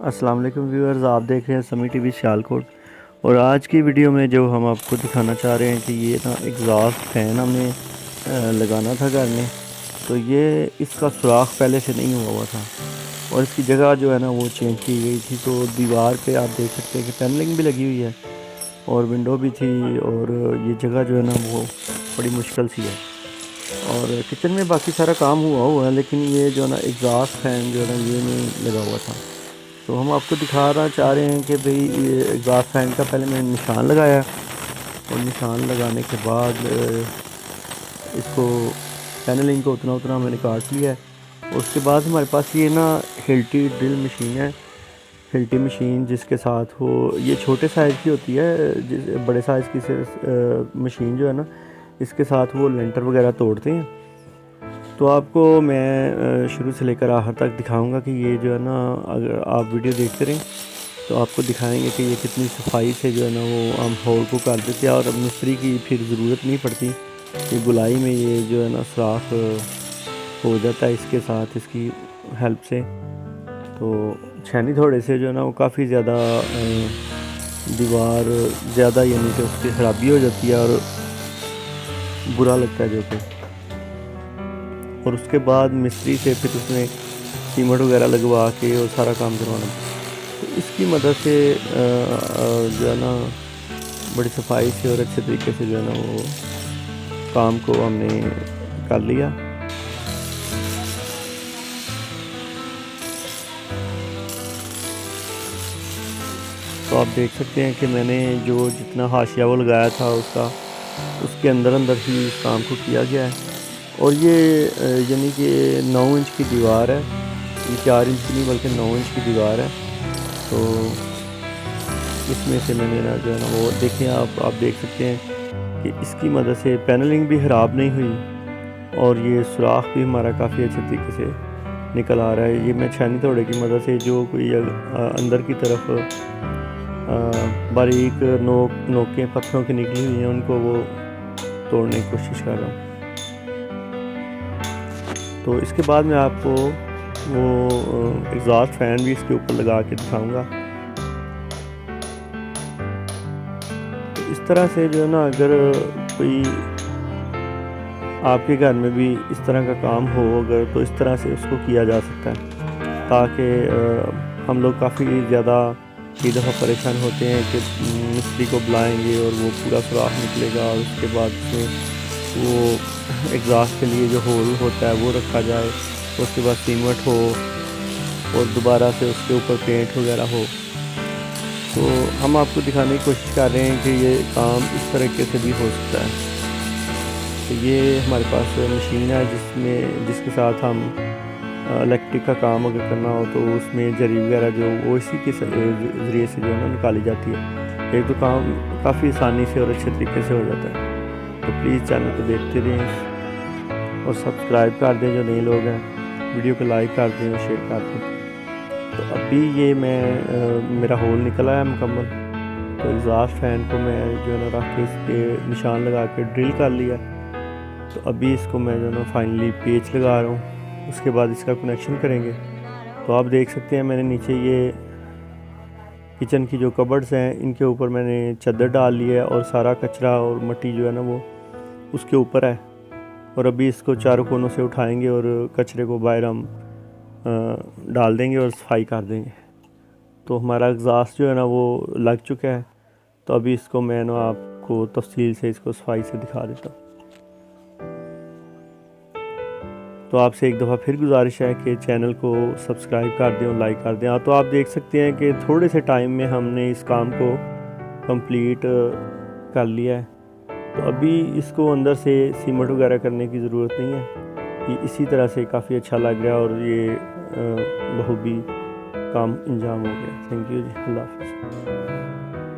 अस्सलाम वालेकुम व्यूअर्स, आप देख रहे हैं समी टीवी सियालकोट। और आज की वीडियो में जो हम आपको दिखाना चाह रहे हैं कि ये ना एग्जॉस्ट फैन हमने लगाना था घर में। तो ये इसका सुराख पहले से नहीं हुआ हुआ था और इसकी जगह जो है ना वो चेंज की गई थी। तो दीवार पे आप देख सकते हैं कि पैनलिंग भी लगी हुई है और विंडो भी थी, और ये जगह जो है ना वो बड़ी मुश्किल सी है। और किचन में बाकी सारा काम हुआ हुआ है, लेकिन ये जो है ना एग्जॉस्ट फैन जो है ना ये नहीं लगा हुआ था। तो हम आपको दिखाना चाह रहे हैं कि भाई ये एग्जॉस्ट फैन का पहले मैंने निशान लगाया और निशान लगाने के बाद इसको पैनलिंग को उतना उतना मैंने काट लिया है। और उसके बाद हमारे पास ये ना हिल्टी ड्रिल मशीन है, हिल्टी मशीन, जिसके साथ वो ये छोटे साइज़ की होती है, बड़े साइज़ की मशीन जो है ना इसके साथ वो लेंटर वगैरह तोड़ते हैं। तो आपको मैं शुरू से लेकर आखिर तक दिखाऊंगा कि ये जो है ना, अगर आप वीडियो देखते रहें तो आपको दिखाएंगे कि ये कितनी सफाई से जो है ना वो हम होल को कर देते हैं और अब मिस्त्री की फिर ज़रूरत नहीं पड़ती कि गुलाई में ये जो है ना सुराख हो जाता है इसके साथ, इसकी हेल्प से। तो छेनी थोड़े से जो है ना वो काफ़ी ज़्यादा दीवार ज़्यादा यानी कि उसकी ख़राबी हो जाती है और बुरा लगता है जो कि। और उसके बाद मिस्त्री से फिर उसमें सीमेंट वगैरह लगवा के और सारा काम करवाना। तो इसकी मदद से जो है ना बड़ी सफाई से और अच्छे तरीके से जो है ना वो काम को हमने कर लिया। तो आप देख सकते हैं कि मैंने जो जितना हाशिया वो लगाया था उसके अंदर अंदर ही इस काम को किया गया है। और ये यानी कि 9 इंच की दीवार है, ये 4 इंच की नहीं बल्कि 9 इंच की दीवार है। तो इसमें से मैंने ना जो है ना वो देखें, आप देख सकते हैं कि इसकी मदद से पैनलिंग भी ख़राब नहीं हुई और ये सुराख भी हमारा काफ़ी अच्छे तरीके से निकल आ रहा है। ये मैं छानी थोड़े की मदद से जो कोई अंदर की तरफ बारीक नोकें पत्थरों की निकली हुई हैं उनको वो तोड़ने की कोशिश कर रहा हूँ। तो इसके बाद मैं आपको वो एग्जॉस्ट फैन भी इसके ऊपर लगा के दिखाऊंगा। तो इस तरह से जो है ना, अगर कोई आपके घर में भी इस तरह का काम हो अगर, तो इस तरह से उसको किया जा सकता है, ताकि हम लोग काफ़ी ज़्यादा कई दफ़ा परेशान होते हैं कि मिस्त्री को बुलाएंगे और वो पूरा सुराख निकलेगा और उसके बाद वो एग्जॉस्ट के लिए जो होल होता है वो रखा जाए, उसके बाद सीमेंट हो और दोबारा से उसके ऊपर पेंट वगैरह हो। तो हम आपको दिखाने की कोशिश कर रहे हैं कि ये काम इस तरीके से भी हो सकता है। तो ये हमारे पास मशीन है जिसके साथ हम इलेक्ट्रिक का काम अगर करना हो तो उसमें जरी वगैरह जो वो इसी के ज़रिए से जो है ना निकाली जाती है। एक तो काम काफ़ी आसानी से और अच्छे तरीके से हो जाता है। तो प्लीज़ चैनल को देखते रहें और सब्सक्राइब कर दें जो नए लोग हैं, वीडियो को लाइक कर दें और शेयर कर दें। तो अभी ये मेरा होल निकला है मुकम्मल। तो एग्जॉस्ट फैन को मैं जो है ना रख के इस पर निशान लगा के ड्रिल कर लिया। तो अभी इसको मैं जो है ना फाइनली पेच लगा रहा हूँ, उसके बाद इसका कनेक्शन करेंगे। तो आप देख सकते हैं मैंने नीचे ये किचन की जो कबर्ड्स हैं इनके ऊपर मैंने चादर डाल ली है और सारा कचरा और मिट्टी जो है ना वो उसके ऊपर है। और अभी इसको चारों कोनों से उठाएंगे और कचरे को बाहर हम डाल देंगे और सफाई कर देंगे। तो हमारा एग्जॉस्ट जो है ना वो लग चुका है। तो अभी इसको मैं ना आपको तफसील से इसको सफाई से दिखा देता हूँ। तो आपसे एक दफ़ा फिर गुजारिश है कि चैनल को सब्सक्राइब कर दें और लाइक कर दें। तो आप देख सकते हैं कि थोड़े से टाइम में हमने इस काम को कंप्लीट कर लिया है। तो अभी इसको अंदर से सीमेंट वगैरह करने की ज़रूरत नहीं है, ये इसी तरह से काफ़ी अच्छा लग रहा है और ये बखूबी काम अंजाम हो गया। थैंक यू जी, अल्लाह हाफ़िज़।